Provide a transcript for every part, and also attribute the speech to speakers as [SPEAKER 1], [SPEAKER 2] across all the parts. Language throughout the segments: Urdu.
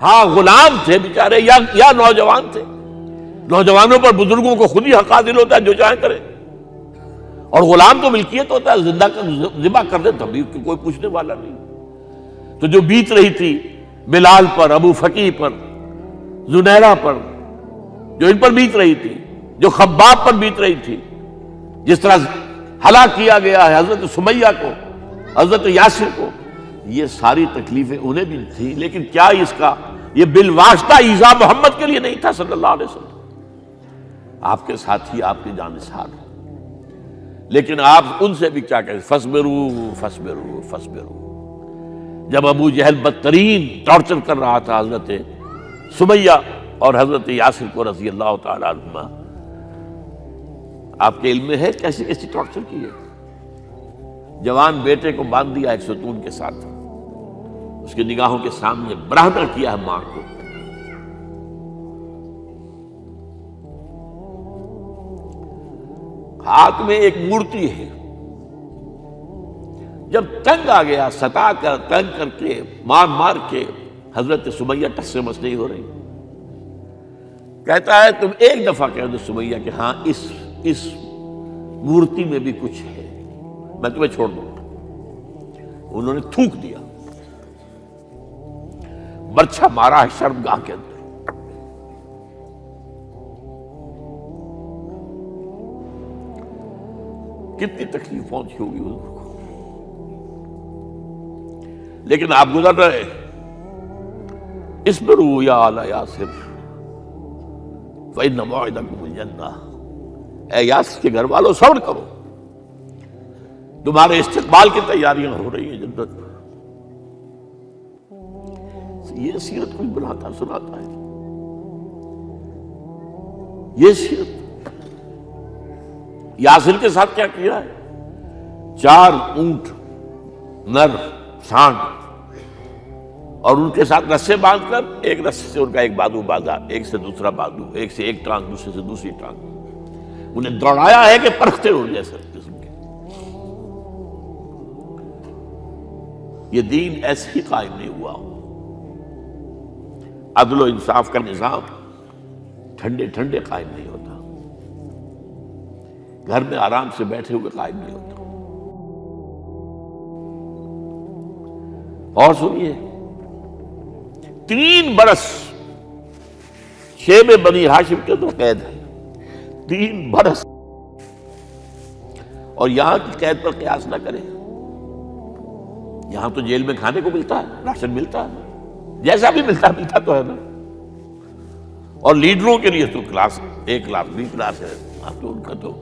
[SPEAKER 1] ہاں غلام تھے بیچارے یا نوجوان تھے. نوجوانوں پر بزرگوں کو خود ہی حق حاصل ہوتا ہے، جو چاہے کرے. اور غلام تو ملکیت ہوتا ہے، زندہ ذبح کر دے تبھی کوئی پوچھنے والا نہیں. تو جو بیت رہی تھی بلال پر، ابو فقیہ پر، زنیرہ پر، جو ان پر بیت رہی تھی، جو خباب پر بیت رہی تھی، جس طرح ہلاک کیا گیا ہے حضرت سمیہ کو، حضرت یاسر کو، یہ ساری تکلیفیں انہیں بھی تھیں. لیکن کیا اس کا یہ بالواسطہ ایذا محمد کے لیے نہیں تھا صلی اللہ علیہ وسلم. آپ کے ساتھی آپ کے جانثار. لیکن آپ ان سے بھی کیا کہیں، فصبروا فصبروا فصبروا. جب ابو جہل بدترین ٹارچر کر رہا تھا حضرت سمیہ اور حضرت یاسر کو رضی اللہ تعالی عنہما، آپ کے علم میں ہے کیسی کیسی ٹارچر کی ہے. جوان بیٹے کو باندھ دیا ایک ستون کے ساتھ، اس کی نگاہوں کے سامنے برہنہ کیا ہے ماں کو. ہاتھ میں ایک مورتی ہے. جب تنگ آ گیا، ستا کر تنگ کر کے مار مار کے حضرت سمیہ ٹس سے مس نہیں ہو رہی. کہتا ہے تم ایک دفعہ کہہ دو سمیہ کہ ہاں اس مورتی میں بھی کچھ ہے، میں تمہیں چھوڑ دوں گا. انہوں نے تھوک دیا، برچھا مارا ہے شرمگاہ کے اندر. کتنی تکلیف پہنچی ہوگی حضور کو. لیکن آپ گزر رہے. اصبروا یا آل یاسر فإن موعدکم الجنہ. اے یاسر کے گھر والوں صبر کرو، تمہارے استقبال کی تیاریاں ہو رہی ہیں جنت. یہ سیرت کوئی بناتا سناتا ہے، یہ سیرت. یاسر کے ساتھ کیا کیا ہے؟ 4 اونٹ نر سانڈ، اور ان کے ساتھ رسے باندھ کر ایک رسے سے ان کا ایک بازو باندھا، ایک سے دوسرا بازو، ایک سے ایک ٹانگ، دوسرے سے دوسری ٹانگ. انہیں دوڑایا ہے کہ پرکھتے ہو جیسے قسم کے. یہ دین ایسے ہی قائم نہیں ہوا. عدل و انصاف کا نظام ٹھنڈے ٹھنڈے قائم نہیں ہوتا، گھر میں آرام سے بیٹھے ہوئے قائم نہیں ہوتا. اور سنیے، 3 برس شیب بنی ہاشم کے تو قید ہے. 3 برس. اور یہاں کی قید پر قیاس نہ کریں. یہاں تو جیل میں کھانے کو ملتا ہے، راشن ملتا ہے، جیسا بھی ملتا تو ہے نا. اور لیڈروں کے لیے تو class A class B class ہے. اب تو ان کا تو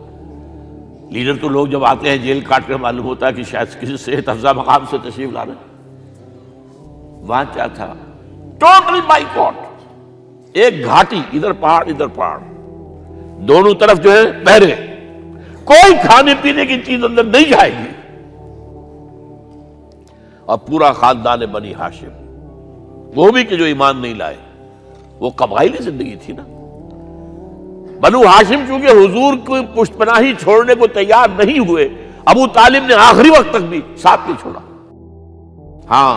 [SPEAKER 1] لیڈر تو لوگ جب آتے ہیں جیل کاٹ کر معلوم ہوتا ہے کہ شاید کسی صحت افزا مقام سے تشریف لا رہے ہیں. وہاں کیا تھا؟ Total boycott. ایک گھاٹی، ادھر پہاڑ ادھر پہاڑ، دونوں طرف جو ہے پہرے. کوئی کھانے پینے کی چیز اندر نہیں جائے گی. اور پورا خاندان بنی ہاشم، وہ بھی کہ جو ایمان نہیں لائے، وہ قبائلی زندگی تھی نا. بنو ہاشم چونکہ حضور کو پشت پناہی چھوڑنے کو تیار نہیں ہوئے، ابو طالب نے آخری وقت تک بھی ساتھ نہیں چھوڑا. ہاں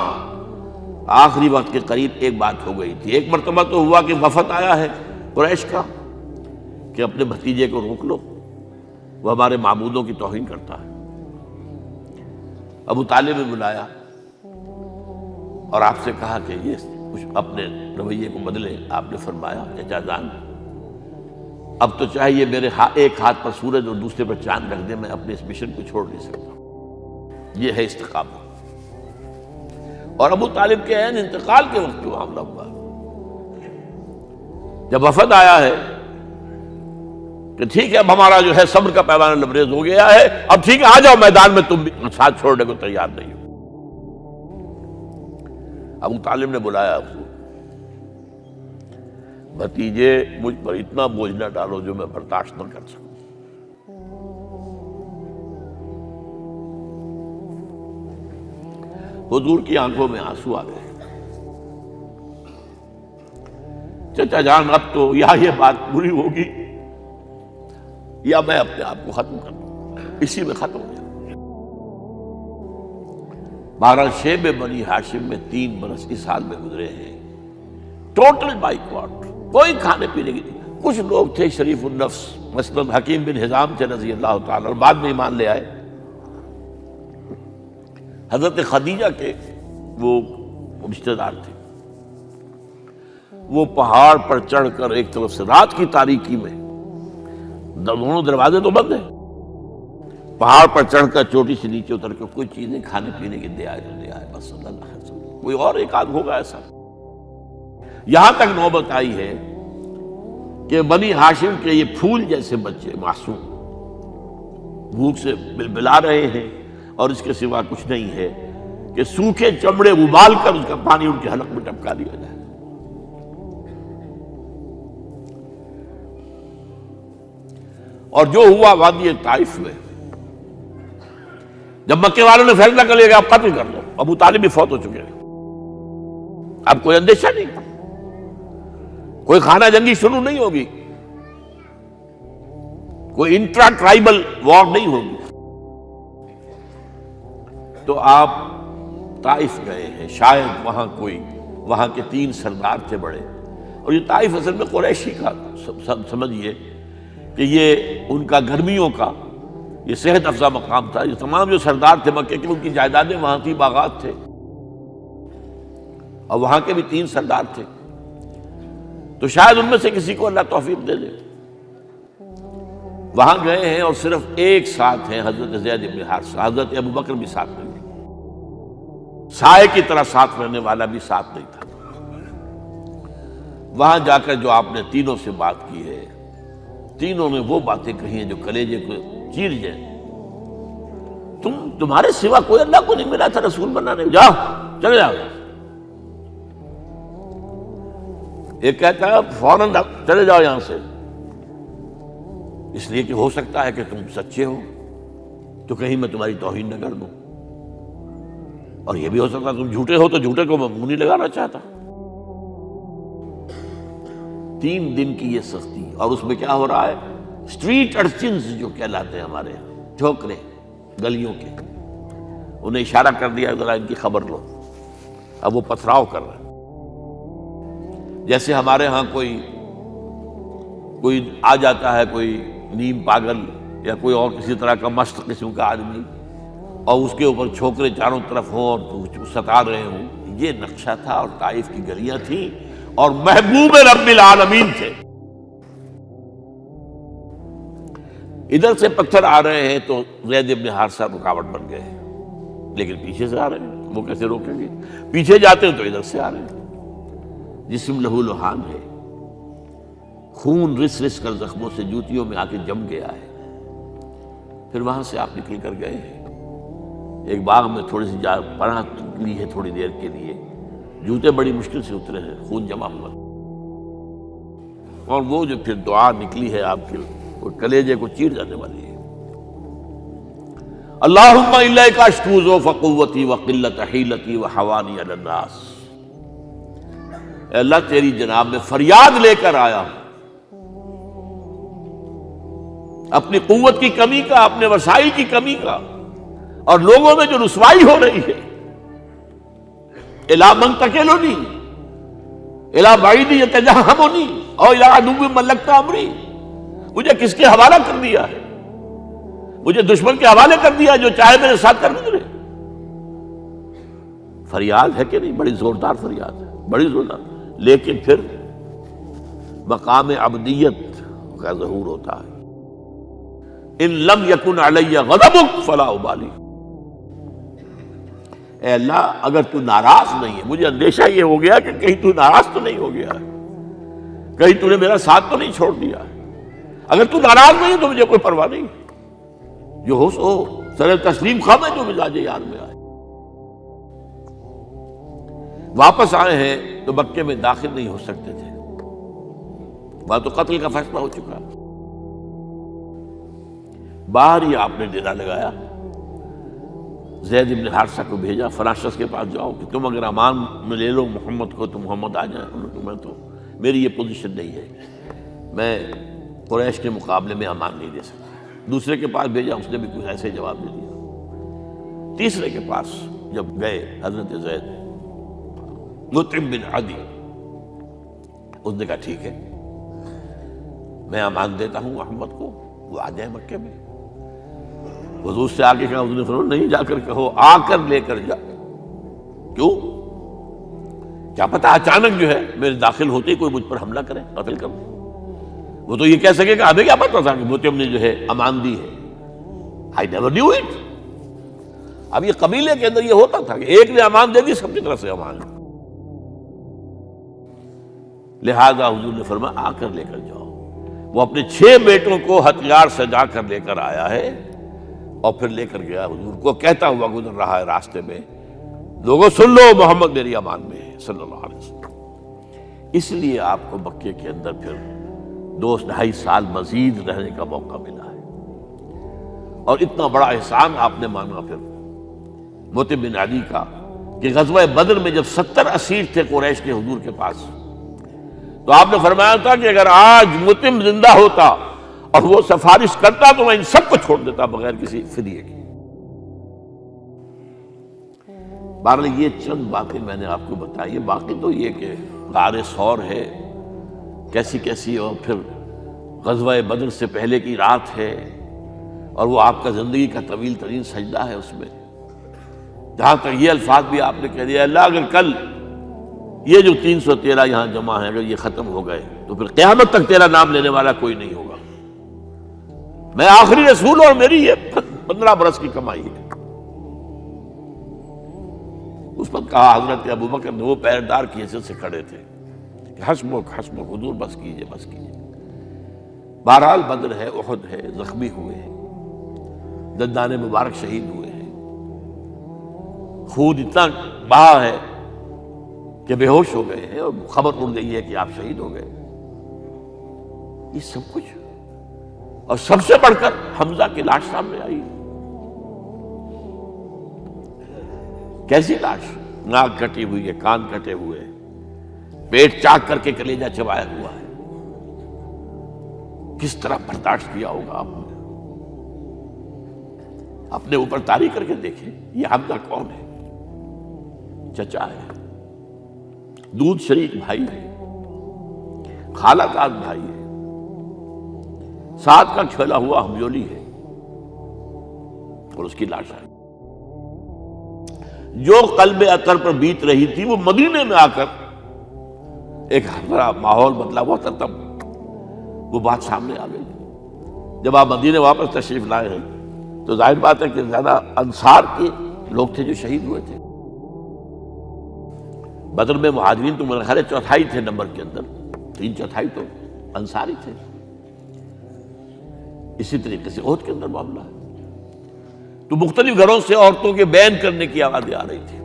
[SPEAKER 1] آخری وقت کے قریب ایک بات ہو گئی تھی. ایک مرتبہ تو ہوا کہ وفد آیا ہے قریش کا کہ اپنے بھتیجے کو روک لو، وہ ہمارے معبودوں کی توہین کرتا ہے. ابو طالب نے بلایا اور آپ سے کہا کہ یہ کچھ اپنے رویے کو بدلے. آپ نے فرمایا چچا جان، اب تو چاہیے میرے ایک ہاتھ پر سورج اور دوسرے پر چاند رکھ دے، میں اپنے اس مشن کو چھوڑ نہیں سکتا. یہ ہے استقامت. اور ابو طالب کے عین انتقال کے وقت جو معاملہ ہوا، جب وفد آیا ہے کہ ٹھیک ہے اب ہمارا جو ہے صبر کا پیمانہ لبریز ہو گیا ہے، اب ٹھیک ہے آ جاؤ میدان میں، تم بھی ساتھ چھوڑنے کو تیار نہیں ہو. ابو طالب نے بلایا، بھتیجے مجھ پر اتنا بوجھ نہ ڈالو جو میں برداشت نہ کر سکوں. حضور کی آنکھوں میں آنسو آ گئے. چچا جان اب تو یا یہ بات بری ہوگی یا میں اپنے آپ کو ختم کر دوں، اسی میں ختم ہو جائے. بہرحال شیب بنی ہاشم میں 3 برس اس حال میں گزرے ہیں ٹوٹل بائیکاٹ، کوئی کھانے پینے کی نہیں۔ کچھ لوگ تھے شریف النفس، مثلاً حکیم بن حزام تھے رضی اللہ تعالیٰ، اور بعد میں ایمان لے آئے۔ حضرت خدیجہ کے وہ رشتہ دار تھے، وہ پہاڑ پر چڑھ کر ایک طرف سے رات کی تاریکی میں، دونوں دروازے تو بند ہیں، پہاڑ پر چڑھ کر چوٹی سے نیچے اتر کر کوئی چیزیں کھانے پینے کی دے آئے تو دے آئے، بس صلی اللہ علیہ وسلم۔ کوئی اور ایک آدھ ہوگا ایسا۔ یہاں تک نوبت آئی ہے کہ بنی ہاشم کے یہ پھول جیسے بچے معصوم بھوک سے بلبلا رہے ہیں، اور اس کے سوا کچھ نہیں ہے کہ سوکھے چمڑے ابال کر اس کا پانی ان کے حلق میں ٹپکا دیا جائے۔ اور جو ہوا وادی طائف میں، جب مکے والوں نے فیصلہ کر لیا کہ آپ قتل کر دو، ابو طالب بھی فوت ہو چکے ہیں، اب کوئی اندیشہ نہیں، کوئی خانہ جنگی شروع نہیں ہوگی، کوئی انٹرا ٹرائبل وار نہیں ہوگی، تو آپ طائف گئے ہیں۔ شاید وہاں کے 3 سردار تھے بڑے، اور یہ طائف اصل میں قریشی کا سمجھیے کہ یہ ان کا گرمیوں کا یہ صحت افزا مقام تھا۔ یہ تمام جو سردار تھے مکے کے، ان کی جائیدادیں وہاں تھی، باغات تھے، اور وہاں کے بھی 3 سردار تھے، تو شاید ان میں سے کسی کو اللہ توفیق دے دے۔ وہاں گئے ہیں اور صرف ایک ساتھ ہیں، حضرت زید بن حارثہ، حضرت ابو بکر بھی ساتھ نہیں، سائے کی طرح ساتھ رہنے والا بھی ساتھ نہیں تھا۔ وہاں جا کر جو آپ نے تینوں سے بات کی ہے، تینوں نے وہ باتیں کہی ہیں جو کلیجے کو چیر جائیں۔ تمہارے سوا کوئی اللہ کو نہیں ملا تھا رسول بنانے، جاؤ چلے جاؤ۔ ایک کہتا ہے فوراً چلے جاؤ یہاں سے، اس لیے کہ ہو سکتا ہے کہ تم سچے ہو تو کہیں میں تمہاری توہین نہ کر دوں، اور یہ بھی ہو سکتا ہے تم جھوٹے ہو تو جھوٹے کو میں منہ نہیں لگانا چاہتا۔ 3 دن کی یہ سختی، اور اس میں کیا ہو رہا ہے، اسٹریٹ ارچنز جو کہلاتے ہیں ہمارے یہاں، جھوکرے گلیوں کے، انہیں اشارہ کر دیا ذرا ان کی خبر لو، اب وہ پتھراؤ کر رہے ہیں۔ جیسے ہمارے ہاں کوئی آ جاتا ہے، کوئی نیم پاگل یا کوئی اور کسی طرح کا مست قسم کا آدمی، اور اس کے اوپر چھوکرے چاروں طرف ہوں اور ستا رہے ہوں، یہ نقشہ تھا، اور طائف کی گلیاں تھیں، اور محبوب رب العالمین تھے۔ ادھر سے پتھر آ رہے ہیں تو زید بن حارثہ رکاوٹ بن گئے، لیکن پیچھے سے آ رہے ہیں، وہ کیسے روکیں گے؟ پیچھے جاتے ہیں تو ادھر سے آ رہے ہیں۔ جسم لہو لہان ہے، خون رس رس کر زخموں سے جوتیوں میں آ کے جم گیا ہے۔ پھر وہاں سے آپ نکل کر گئے ہیں، ایک باغ میں تھوڑی سی پناہ لی ہے تھوڑی دیر کے لیے، جوتے بڑی مشکل سے اترے ہیں، خون جمع ہوا، اور وہ جو پھر دعا نکلی ہے آپ کی، وہ کلیجے کو چیر جانے والی ہے۔ اللہم الیک اشکو ضعف قوتی وقلت حیلتی وحوانی علی الناس، اے اللہ تیری جناب میں فریاد لے کر آیا ہوں، اپنی قوت کی کمی کا، اپنے وسائل کی کمی کا، اور لوگوں میں جو رسوائی ہو رہی ہے، الی من تکلنی الی بعید یتجہمنی او الی عدو ملکت امری، مجھے کس کے حوالہ کر دیا ہے، مجھے دشمن کے حوالے کر دیا جو چاہے میرے ساتھ کر گزرے۔ فریاد ہے کہ نہیں؟ بڑی زوردار فریاد ہے، بڑی زوردار، لیکن پھر مقام عبدیت کا ظہور ہوتا ہے۔ ان لم یکن علی غضبک فلا ابالی، اے اللہ اگر تو ناراض نہیں ہے، مجھے اندیشہ یہ ہو گیا کہ کہیں تو ناراض تو نہیں ہو گیا ہے، کہیں تو نے میرا ساتھ تو نہیں چھوڑ دیا ہے، اگر تو ناراض نہیں ہے تو مجھے کوئی پرواہ نہیں، جو ہو سو سر تسلیم خم ہے جو مزاج یار میں آئے۔ واپس آئے ہیں تو مکے میں داخل نہیں ہو سکتے تھے، وہاں تو قتل کا فیصلہ ہو چکا، باہر ہی آپ نے ڈیرا لگایا، زید بن حارثہ کو بھیجا، فلاں شخص کے پاس جاؤ کہ تم اگر امان میں لے لو محمد کو تو محمد آ جائیں، میں تو میری یہ پوزیشن نہیں ہے، میں قریش کے مقابلے میں امان نہیں دے سکتا۔ دوسرے کے پاس بھیجا، اس نے بھی کچھ ایسے جواب دے دیا۔ تیسرے کے پاس جب گئے حضرت زید، مطعم بن عدی، اس نے کہا ٹھیک ہے، میں امان دیتا ہوں محمد کو، وہ آ جائے مکے میں۔ حضور سے آگے کہا، حضور نے فرمایا نہیں جا کر کہو، آ کر لے کر جا۔ کیوں؟ کیا پتا اچانک جو ہے میرے داخل ہوتے ہی کوئی مجھ پر حملہ کرے، قتل کر دے۔ وہ تو یہ کہہ سکے کہ ہمیں کیا پتا تھا کہ مطعم نے جو ہے امان دی ہے، I never knew it۔ اب یہ قبیلے کے اندر یہ ہوتا تھا کہ ایک نے امان دے دی، سب کی طرف سے امان۔ لہذا حضور نے فرمایا آ کر لے کر جاؤ۔ وہ اپنے 6 بیٹوں کو ہتھیار سجا کر لے کر آیا ہے اور پھر لے کر گیا حضور کو، کہتا ہوا گزر رہا ہے راستے میں، لوگوں سن لو محمد میری امان میں ہے صلی اللہ علیہ وسلم۔ اس لیے آپ کو مکے کے اندر پھر 2-2.5 سال مزید رہنے کا موقع ملا ہے، اور اتنا بڑا احسان آپ نے مانا پھر مطعم بن عدی کا کہ غزوہ بدر میں جب 70 اسیر تھے قریش کے حضور کے پاس، تو آپ نے فرمایا تھا کہ اگر آج مطعم زندہ ہوتا اور وہ سفارش کرتا تو میں ان سب کو چھوڑ دیتا بغیر کسی فدیے کے۔ بہرحال یہ چند باتیں میں نے آپ کو بتائی، باقی تو یہ کہ غار ثور ہے کیسی کیسی، اور پھر غزوہ بدر سے پہلے کی رات ہے، اور وہ آپ کا زندگی کا طویل ترین سجدہ ہے۔ اس میں جہاں تک یہ الفاظ بھی آپ نے کہہ دیا، اللہ اگر کل یہ جو 313 یہاں جمع ہیں اگر یہ ختم ہو گئے تو پھر قیامت تک تیرا نام لینے والا کوئی نہیں ہوگا، میں آخری رسول اور میری یہ 15 برس کی کمائی ہے۔ اس پر کہا حضرت ابوبکر نے، وہ پہریدار کی حیثیت سے کھڑے تھے، کہ حسبک حسبک حضور بس کیجئے بس کیجئے۔ بہرحال بدر ہے، احد ہے، زخمی ہوئے ہیں، دندان مبارک شہید ہوئے ہیں، خون اتنا بہا ہے کہ بے ہوش ہو گئے ہیں، اور خبر اڑ گئی ہے کہ آپ شہید ہو گئے۔ یہ سب کچھ، اور سب سے بڑھ کر حمزہ کی لاش سامنے آئی۔ کیسی لاش؟ ناک کٹی ہوئی ہے، کان کٹے ہوئے ہیں، پیٹ چاک کر کے کلیجہ چبایا ہوا ہے۔ کس طرح برداشت کیا ہوگا آپ نے؟ اپنے اوپر تاری کر کے دیکھیں، یہ حمزہ کون ہے؟ چچا ہے، دودھ شریک بھائی ہے، خالہ داد بھائی ہے، ساتھ کا کھیلا ہوا ہمجولی ہے، اور اس کی لاش ہے۔ جو قلب اطہر پر بیت رہی تھی وہ مدینے میں آ کر ایک بڑا ماحول بدلا ہوا تھا، تب وہ بات سامنے آ گئی۔ جب آپ مدینے واپس تشریف لائے ہیں تو ظاہر بات ہے کہ زیادہ انصار کے لوگ تھے جو شہید ہوئے تھے۔ بدر میں مہاجرین تو میرے خیال ہے 1/4 تھے نمبر کے اندر، 3/4 تو انصاری تھے۔ اسی طریقے سے احد کے اندر معاملہ ہے، تو مختلف گھروں سے عورتوں کے بین کرنے کی آوازیں آ رہی تھی،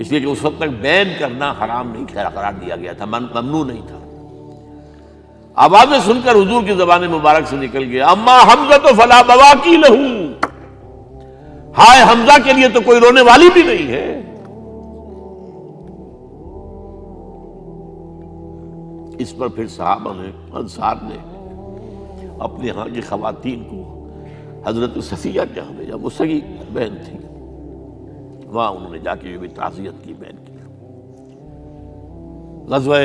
[SPEAKER 1] اس لیے کہ اس وقت تک بین کرنا حرام نہیں قرار دیا گیا تھا، ممنوع نہیں تھا۔ آوازیں سن کر حضور کی زبان مبارک سے نکل گیا، اما حمزہ فلا بواکی لہو، ہائے حمزہ کے لیے تو کوئی رونے والی بھی نہیں ہے۔ اس پر پھر صحابہ نے، انصار نے اپنے ہاں کی خواتین کو حضرت صفیہ کے ہاں بھیجا، وہ سگی بہن تھی، وہاں انہوں نے جا کے بھی تعزیت کی بہن کی۔ غزوہ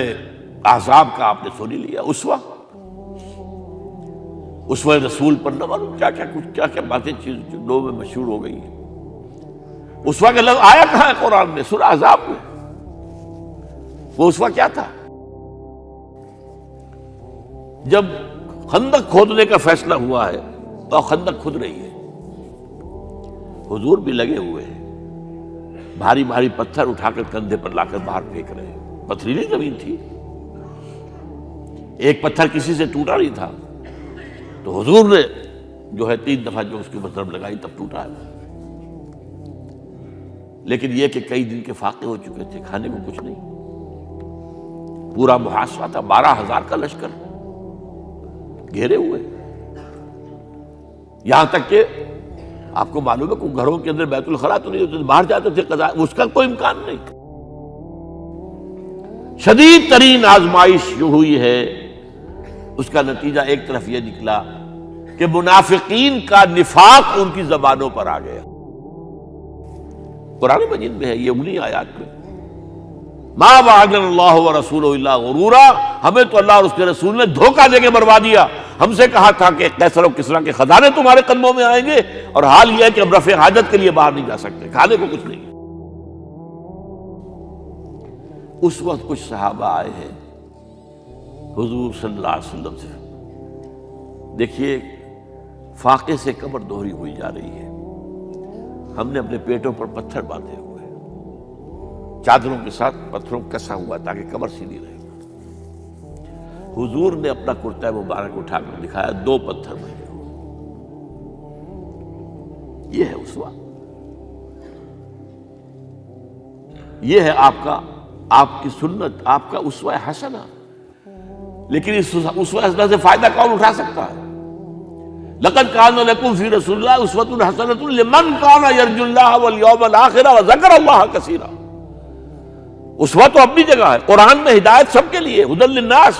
[SPEAKER 1] احزاب کا آپ نے سن ہی لیا، اسوہ رسول پر نہ معلوم کیا کیا باتیں چیز لوگوں میں مشہور ہو گئی ہیں۔ اسوہ کا لفظ آیا کہاں ہے قرآن میں؟ سورہ احزاب میں۔ وہ اسوہ کیا تھا؟ جب خندق کھودنے کا فیصلہ ہوا ہے تو خندق کھود رہی ہے، حضور بھی لگے ہوئے ہیں، بھاری بھاری پتھر اٹھا کر کندھے پر لا کر باہر پھینک رہے ہیں، پتھریلی زمین تھی، ایک پتھر کسی سے ٹوٹا نہیں تھا، تو حضور نے جو ہے 3 دفعہ جو اس کے اوپر ضرب لگائی تب ٹوٹا ہے۔ لیکن یہ کہ کئی دن کے فاقے ہو چکے تھے، کھانے کو کچھ نہیں، پورا محاصرہ تھا، 12,000 کا لشکر گھیرے ہوئے، یہاں تک کہ آپ کو معلوم ہے کہ گھروں کے اندر بیت الخلا تو نہیں ہوتے، باہر جاتے تھے قضاء، اس کا کوئی امکان نہیں۔ شدید ترین آزمائش جو ہوئی ہے اس کا نتیجہ ایک طرف یہ نکلا کہ منافقین کا نفاق ان کی زبانوں پر آ گیا۔ قرآن مجید میں ہے یہ انہی آیات میں، ما وعدنا اللہ ورسولہ الا غرورا، ہمیں تو اللہ اور اس کے رسول نے دھوکہ دے کے مروا دیا۔ ہم سے کہا تھا کہ قیصر و کسریٰ کے خزانے تمہارے قدموں میں آئیں گے، اور حال یہ ہے کہ اب رفع حاجت کے لیے باہر نہیں جا سکتے، کھانے کو کچھ نہیں ہے۔ اس وقت کچھ صحابہ آئے ہیں حضور صلی اللہ علیہ وسلم سے، دیکھیے فاقے سے قبر دوہری ہوئی جا رہی ہے، ہم نے اپنے پیٹوں پر پتھر باندھے ہوئے، چادروں کے ساتھ پتھروں کسا ہوا تاکہ قبر سیدھی رہے۔ حضور نے اپنا کرتا مبارک اٹھا کر دکھایا، 2 پتھر لگے ہوئے۔ یہ ہے اسوہ، یہ ہے آپ کی سنت، آپ کا اسوہ حسنہ۔ لیکن اس اسوہ حسنہ سے فائدہ کون اٹھا سکتا ہے؟ لقد کان لکم فی رسول اللہ اسوۃ حسنۃ لمن کان یرجو اللہ والیوم الآخر وذکر اللہ کثیرا۔ اسوہ تو اپنی جگہ ہے، قرآن میں ہدایت سب کے لیے، ھدی للناس،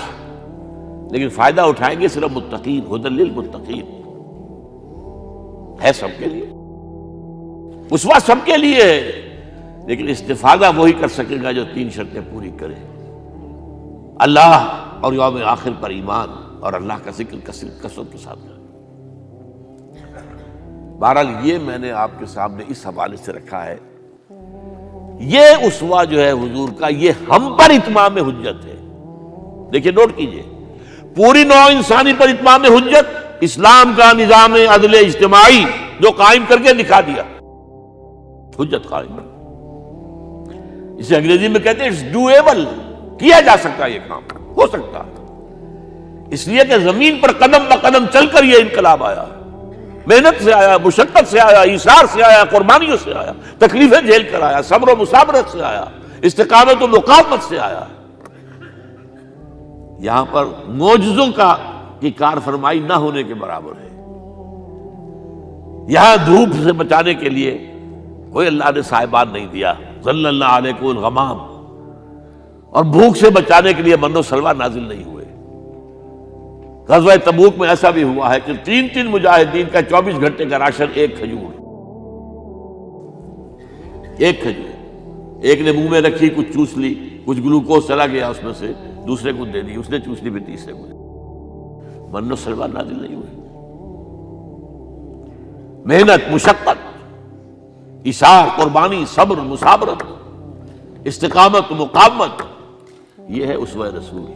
[SPEAKER 1] لیکن فائدہ اٹھائیں گے صرف متقین، ھدی للمتقین ہے سب کے لیے، اسوہ سب کے لیے ہے، لیکن استفادہ وہی کر سکے گا جو 3 شرطیں پوری کرے: اللہ اور یوم آخر پر ایمان، اور اللہ کا ذکر کثرت کے ساتھ کرے۔ بہرحال یہ میں نے آپ کے سامنے اس حوالے سے رکھا ہے، یہ اسوہ جو ہے حضور کا، یہ ہم پر اتمام حجت ہے۔ دیکھیے نوٹ کیجئے، پوری نوع انسانی پر اتمام حجت، اسلام کا نظام عدل اجتماعی جو قائم کر کے دکھا دیا، حجت قائم ہے۔ اسے انگریزی میں کہتے ہیں اٹس ڈویبل، کیا جا سکتا ہے، یہ کام ہو سکتا ہے، اس لیے کہ زمین پر قدم بقدم چل کر یہ انقلاب آیا، محنت سے آیا، مشقت سے آیا، ایثار سے آیا، قربانیوں سے آیا، تکلیفیں جھیل کر آیا، صبر و مصابرت سے آیا، استقامت و مقاومت سے آیا۔ یہاں پر معجزوں کی کار فرمائی نہ ہونے کے برابر ہے۔ یہاں دھوپ سے بچانے کے لیے کوئی اللہ نے صاحبان نہیں دیا، ظل اللہ علیکم الغمام، اور بھوک سے بچانے کے لیے من و سلوہ نازل نہیں ہوئے۔ غزوہ تبوک میں ایسا بھی ہوا ہے کہ 3 مجاہدین کا 24 گھنٹے کا راشن ایک کھجور، ایک نے منہ میں رکھی، کچھ چوس لی، کچھ گلوکوز چلا گیا اس میں سے، دوسرے کو دے دی، اس نے چوس لی، پھر تیسرے کو۔ من و سلوہ نازل نہیں ہوئے۔ محنت، مشقت، ایثار، قربانی، صبر، مصابرت، استقامت، مقاومت، یہ ہے اسوہ رسول۔